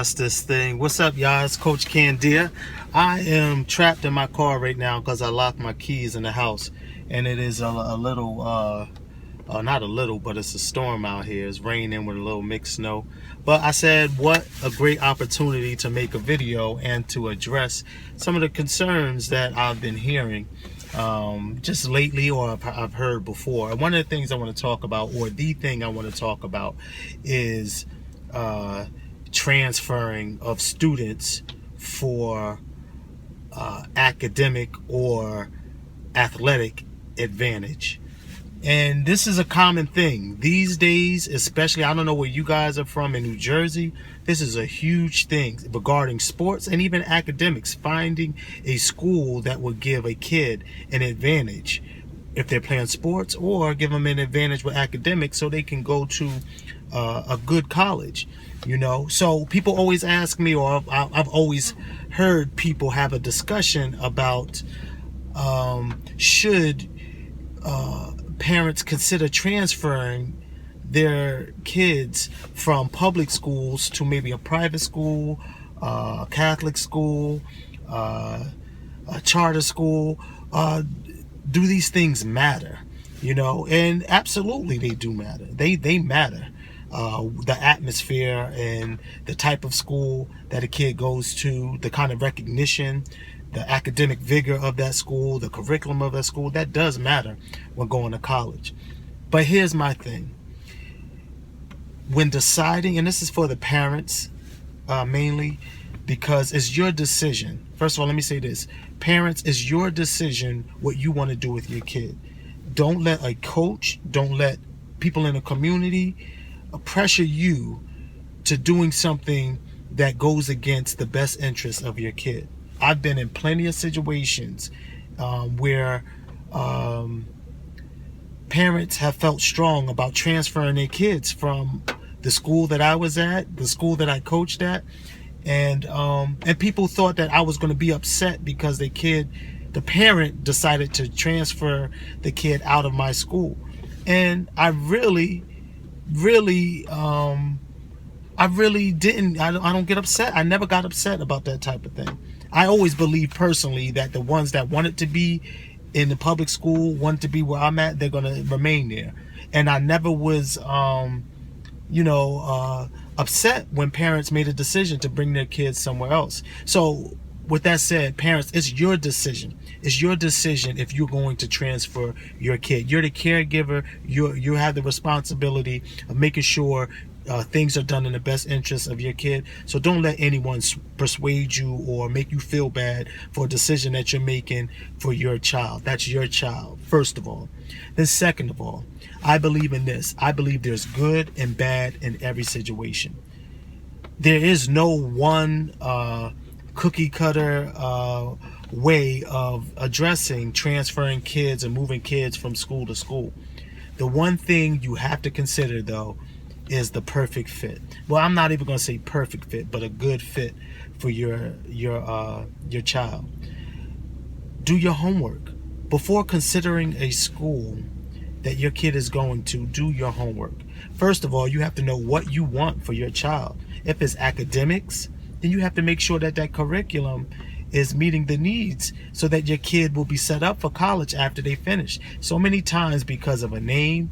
broadcast this thing. What's up, y'all? It's Coach Candia. I am trapped in my car right now because I locked my keys in the house, and it is a little, not a little, but it's a storm out here. It's raining with a little mixed snow. But I said, what a great opportunity to make a video and to address some of the concerns that I've been hearing just lately, or I've heard before. And one of the things I want to talk about, or the thing I want to talk about, is transferring of students for academic or athletic advantage. And this is a common thing these days, especially, I don't know where you guys are from in New Jersey. This is a huge thing regarding sports and even academics, finding a school that will give a kid an advantage if they're playing sports, or give them an advantage with academics so they can go to a good college, you know. So people always ask me, or I've always heard people have a discussion about should parents consider transferring their kids from public schools to maybe a private school, Catholic school, a charter school. Do these things matter? You know, and absolutely they do matter. They matter. The atmosphere and the type of school that a kid goes to, the kind of recognition, the academic vigor of that school, the curriculum of that school, that does matter when going to college. But here's my thing. When deciding, and this is for the parents mainly, because it's your decision. First of all, let me say this. Parents, it's your decision what you want to do with your kid. Don't let a coach, don't let people in the community pressure you to doing something that goes against the best interest of your kid. I've been in plenty of situations where parents have felt strong about transferring their kids from the school that I was at, the school that I coached at, and people thought that I was going to be upset because the parent decided to transfer the kid out of my school. And I really didn't. I don't get upset. I never got upset about that type of thing. I always believe personally that the ones that wanted to be in the public school, want to be where I'm at, they're going to remain there. And I never was, upset when parents made a decision to bring their kids somewhere else. So with that said, parents, it's your decision. It's your decision if you're going to transfer your kid. You're the caregiver. You have the responsibility of making sure things are done in the best interest of your kid. So don't let anyone persuade you or make you feel bad for a decision that you're making for your child. That's your child, first of all. Then second of all, I believe in this. I believe there's good and bad in every situation. There is no one cookie cutter way of addressing transferring kids and moving kids from school to school. The one thing you have to consider, though, is the perfect fit. Well, I'm not even going to say perfect fit, but a good fit for your child. Do your homework before considering a school that your kid is going to. Do your homework. First of all, you have to know what you want for your child. If it's academics, then you have to make sure that that curriculum is meeting the needs so that your kid will be set up for college after they finish. So many times, because of a name,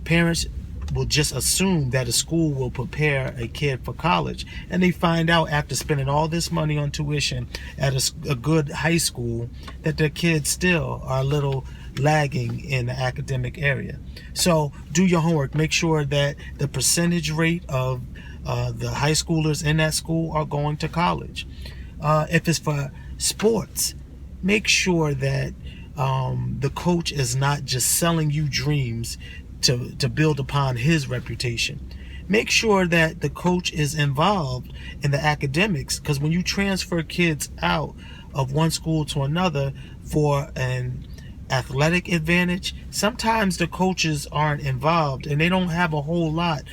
parents will just assume that a school will prepare a kid for college, and they find out after spending all this money on tuition at a good high school that their kids still are a little lagging in the academic area. So do your homework. Make sure that the percentage rate of the high schoolers in that school are going to college. If it's for sports, make sure that the coach is not just selling you dreams to build upon his reputation. Make sure that the coach is involved in the academics, because when you transfer kids out of one school to another for an athletic advantage, sometimes the coaches aren't involved and they don't have a whole lot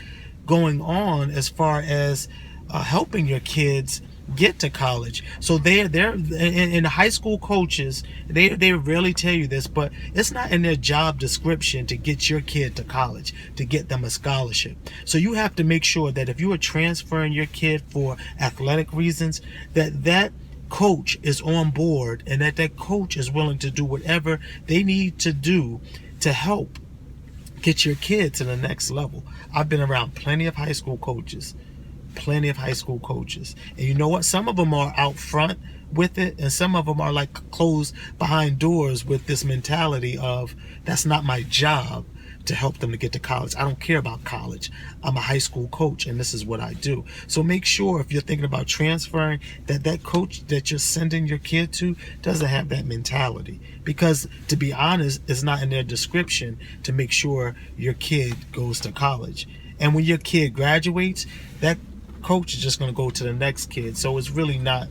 going on as far as helping your kids get to college. So they're in high school coaches, they rarely tell you this, but it's not in their job description to get your kid to college, to get them a scholarship. So you have to make sure that if you are transferring your kid for athletic reasons, that coach is on board, and that coach is willing to do whatever they need to do to help get your kid to the next level. I've been around plenty of high school coaches. And you know what? Some of them are out front with it, and some of them are like closed behind doors with this mentality of, that's not my job to help them to get to college. I don't care about college. I'm a high school coach, and this is what I do. So make sure, if you're thinking about transferring, that coach that you're sending your kid to doesn't have that mentality. Because, to be honest, it's not in their description to make sure your kid goes to college. And when your kid graduates, that coach is just going to go to the next kid. So it's really not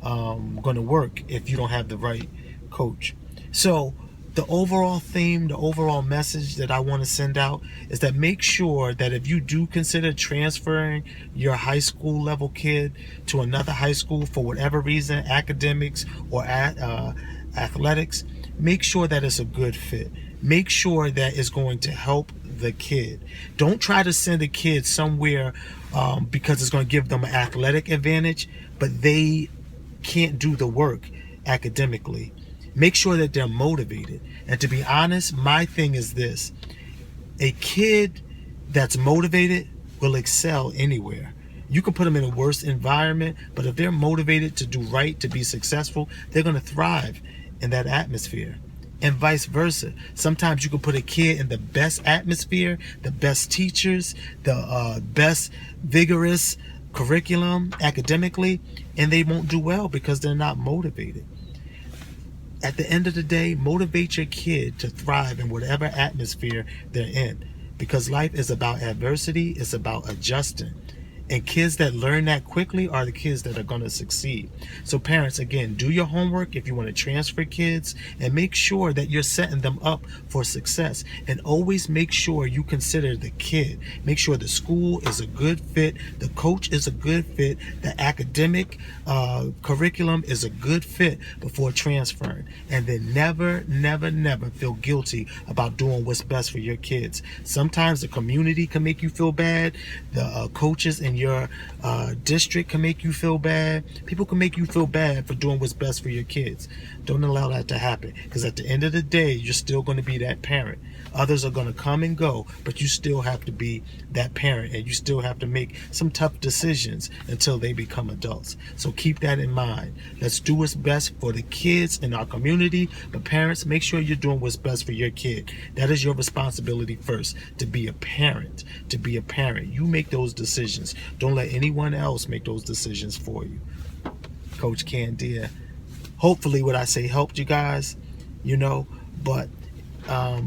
going to work if you don't have the right coach. So the overall theme, the overall message that I want to send out is that make sure that if you do consider transferring your high school level kid to another high school for whatever reason, academics or athletics, make sure that it's a good fit. Make sure that it's going to help the kid. Don't try to send a kid somewhere because it's going to give them an athletic advantage, but they can't do the work academically. Make sure that they're motivated. And to be honest, my thing is this: a kid that's motivated will excel anywhere. You can put them in a worse environment, but if they're motivated to do right, to be successful, they're going to thrive in that atmosphere. And vice versa. Sometimes you can put a kid in the best atmosphere, the best teachers, the best vigorous curriculum academically, and they won't do well because they're not motivated. At the end of the day, motivate your kid to thrive in whatever atmosphere they're in, because life is about adversity. It's about adjusting. And kids that learn that quickly are the kids that are going to succeed. So parents, again, do your homework if you want to transfer kids, and make sure that you're setting them up for success. And always make sure you consider the kid. Make sure the school is a good fit, the coach is a good fit, the academic curriculum is a good fit before transferring. And then never, never, never feel guilty about doing what's best for your kids. Sometimes the community can make you feel bad. The coaches in your district can make you feel bad. People can make you feel bad for doing what's best for your kids. Don't allow that to happen, because at the end of the day, you're still going to be that parent. Others are going to come and go, but you still have to be that parent, and you still have to make some tough decisions until they become adults. So keep that in mind. Let's do what's best for the kids in our community, but parents, make sure you're doing what's best for your kid. That is your responsibility first, to be a parent. To be a parent, you make those decisions. Don't let anyone else make those decisions for you. Coach Candia. Hopefully what I say helped you guys, but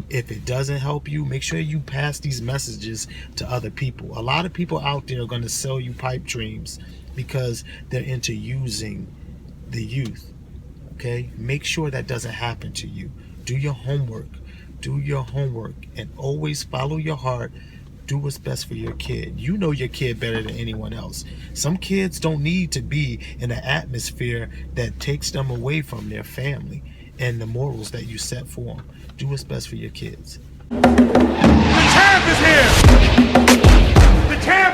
if it doesn't help you, make sure you pass these messages to other people. A lot of people out there are going to sell you pipe dreams because they're into using the youth. Okay? Make sure that doesn't happen to you. Do your homework. Do your homework, and always follow your heart. Do what's best for your kid. You know your kid better than anyone else. Some kids don't need to be in an atmosphere that takes them away from their family and the morals that you set for them. Do what's best for your kids. The champ is here! The champ